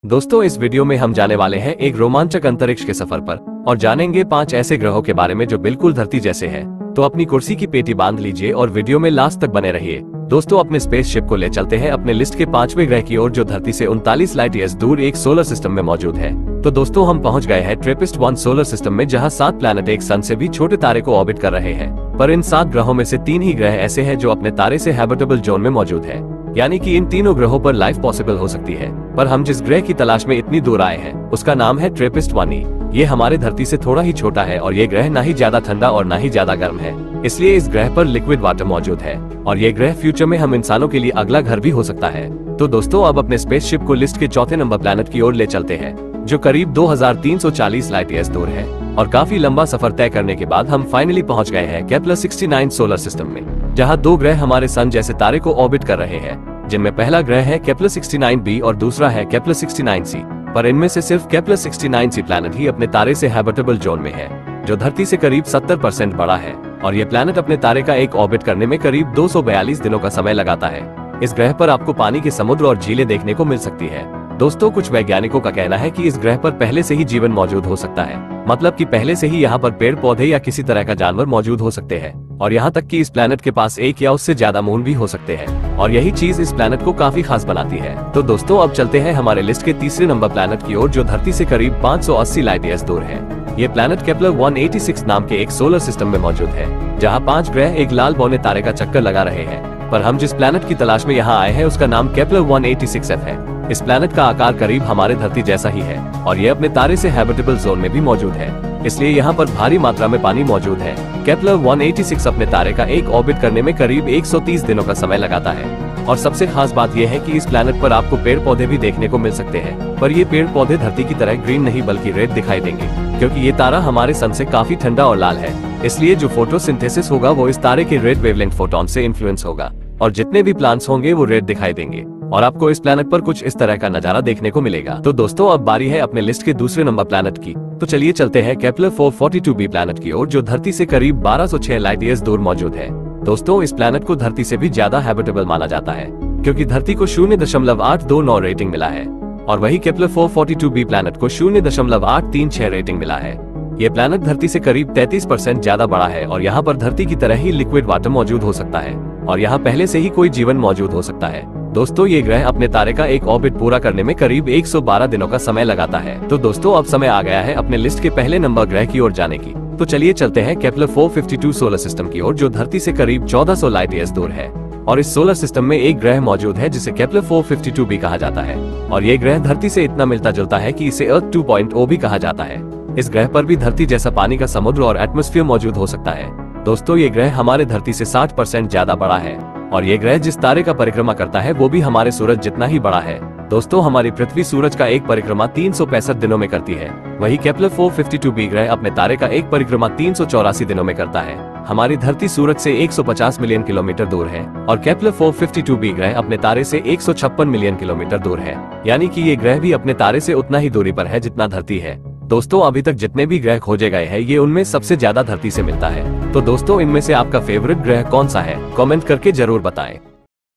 दोस्तों इस वीडियो में हम जाने वाले हैं एक रोमांचक अंतरिक्ष के सफर पर और जानेंगे 5 ऐसे ग्रहों के बारे में जो बिल्कुल धरती जैसे हैं। तो अपनी कुर्सी की पेटी बांध लीजिए और वीडियो में लास्ट तक बने रहिए। दोस्तों अपने स्पेसशिप को ले चलते हैं अपने लिस्ट के 5वें ग्रह की ओर जो धरती से 39 लाइट ईयर्स दूर एक सोलर सिस्टम में मौजूद है। तो दोस्तों हम पहुंच गए हैं ट्रेपिस्ट-1 सोलर सिस्टम में, जहां 7 प्लैनेट एक सन से भी छोटे तारे को ऑर्बिट कर रहे हैं। पर इन 7 ग्रहों में से 3 ही ग्रह ऐसे हैं जो अपने तारे से हैबिटेबल जोन में मौजूद है, यानी कि इन तीनों ग्रहों पर लाइफ पॉसिबल हो सकती है। पर हम जिस ग्रह की तलाश में इतनी दूर आए हैं उसका नाम है ट्रेपिस्ट-1। ये हमारे धरती से थोड़ा ही छोटा है और ये ग्रह ना ही ज्यादा ठंडा और ना ही ज्यादा गर्म है, इसलिए इस ग्रह पर लिक्विड वाटर मौजूद है और ये ग्रह फ्यूचर में हम इंसानों के लिए अगला घर भी हो सकता है। तो दोस्तों अब अपने स्पेसशिप को लिस्ट के चौथे नंबर प्लैनेट की ओर ले चलते हैं, जो करीब 2340 लाइट ईयर्स दूर है। और काफी लंबा सफर तय करने के बाद हम फाइनली पहुंच गए हैं केपलर-69 सोलर सिस्टम में, जहां 2 ग्रह हमारे सन जैसे तारे को ऑर्बिट कर रहे हैं, जिनमें पहला ग्रह है केपलर-69b और दूसरा है केपलर-69c। पर इनमें से सिर्फ केपलर-69c प्लैनेट ही अपने तारे से हैबिटेबल जोन में है, जो धरती से करीब 70% बड़ा है और ये प्लैनेट अपने तारे का एक ऑर्बिट करने में करीब 242 दिनों का समय लगाता है। इस ग्रह पर आपको पानी के समुद्र और झीलें देखने को मिल सकती है। दोस्तों कुछ वैज्ञानिकों का कहना है कि इस ग्रह पर पहले से ही जीवन मौजूद हो सकता है, मतलब कि पहले से ही यहाँ पर पेड़ पौधे या किसी तरह का जानवर मौजूद हो सकते हैं। और यहाँ तक कि इस प्लैनेट के पास एक या उससे ज्यादा मून भी हो सकते हैं और यही चीज इस प्लैनेट को काफी खास बनाती है। तो दोस्तों अब चलते हैं हमारे लिस्ट के तीसरे नंबर प्लैनेट की ओर, जो धरती से करीब 580 लाइट ईयर्स दूर है। ये प्लैनेट केपलर-186 नाम के एक सोलर सिस्टम में मौजूद है, जहाँ 5 ग्रह एक लाल बौने तारे का चक्कर लगा रहे हैं। पर हम जिस प्लैनेट की तलाश में यहाँ आए हैं उसका नाम केपलर-186f है। इस प्लैनेट का आकार करीब हमारे धरती जैसा ही है और ये अपने तारे से हैबिटेबल जोन में भी मौजूद है, इसलिए यहाँ पर भारी मात्रा में पानी मौजूद है। केपलर-186 अपने तारे का एक ऑर्बिट करने में करीब 130 दिनों का समय लगाता है। और सबसे खास बात यह है कि इस प्लैनेट पर आपको पेड़ पौधे भी देखने को मिल सकते हैं, पर ये पेड़ पौधे धरती की तरह ग्रीन नहीं बल्कि रेड दिखाई देंगे, क्योंकि ये तारा हमारे सन से काफी ठंडा और लाल है। इसलिए जो फोटोसिंथेसिस होगा वो इस तारे के रेड वेवलेंथ फोटोन से इन्फ्लुएंस होगा और जितने भी प्लांट्स होंगे वो रेड दिखाई देंगे और आपको इस प्लैनेट पर कुछ इस तरह का नजारा देखने को मिलेगा। तो दोस्तों अब बारी है अपने लिस्ट के दूसरे नंबर प्लैनेट की। तो चलिए चलते हैं केपलर-442b प्लैनेट की ओर, जो धरती से करीब 1206 लाइट ईयर्स दूर मौजूद है। दोस्तों इस प्लैनेट को धरती से भी ज्यादा हैबिटेबल माना जाता है, क्योंकि धरती को 0.829 रेटिंग मिला है और वही केपलर-442b प्लैनेट को 0.836 रेटिंग मिला है। ये प्लैनेट धरती से करीब 33% ज्यादा बड़ा है और यहाँ पर धरती की तरह ही लिक्विड वाटर मौजूद हो सकता है और यहाँ पहले से ही कोई जीवन मौजूद हो सकता है। दोस्तों ये ग्रह अपने तारे का एक ऑर्बिट पूरा करने में करीब 112 दिनों का समय लगाता है। तो दोस्तों अब समय आ गया है अपने लिस्ट के पहले नंबर ग्रह की ओर जाने की। तो चलिए चलते हैं केपलर-452 सोलर सिस्टम की ओर, जो धरती से करीब 1400 लाइट ईयर्स दूर है। और इस सोलर सिस्टम में एक ग्रह मौजूद है जिसे केपलर-452 भी कहा जाता है और ये ग्रह धरती से इतना मिलता जुलता है कि इसे अर्थ 2.0 भी कहा जाता है। इस ग्रह पर भी धरती जैसा पानी का समुद्र और एटमॉस्फेयर मौजूद हो सकता है। दोस्तों ये ग्रह हमारे धरती से 60% ज्यादा बड़ा है और ये ग्रह जिस तारे का परिक्रमा करता है वो भी हमारे सूरज जितना ही बड़ा है। दोस्तों हमारी पृथ्वी सूरज का एक परिक्रमा 365 दिनों में करती है, वही केपलर-452b ग्रह अपने तारे का एक परिक्रमा 384 दिनों में करता है। हमारी धरती सूरज से 150 मिलियन किलोमीटर दूर है और केपलर-452b ग्रह अपने तारे से 156 मिलियन किलोमीटर दूर है, यानी कि ये ग्रह भी अपने तारे से उतना ही दूरी पर है जितना धरती है। दोस्तों अभी तक जितने भी ग्रह खोजे गए हैं ये उनमें सबसे ज्यादा धरती से मिलता है। तो दोस्तों इनमें से आपका फेवरेट ग्रह कौन सा है, कमेंट करके जरूर बताएं।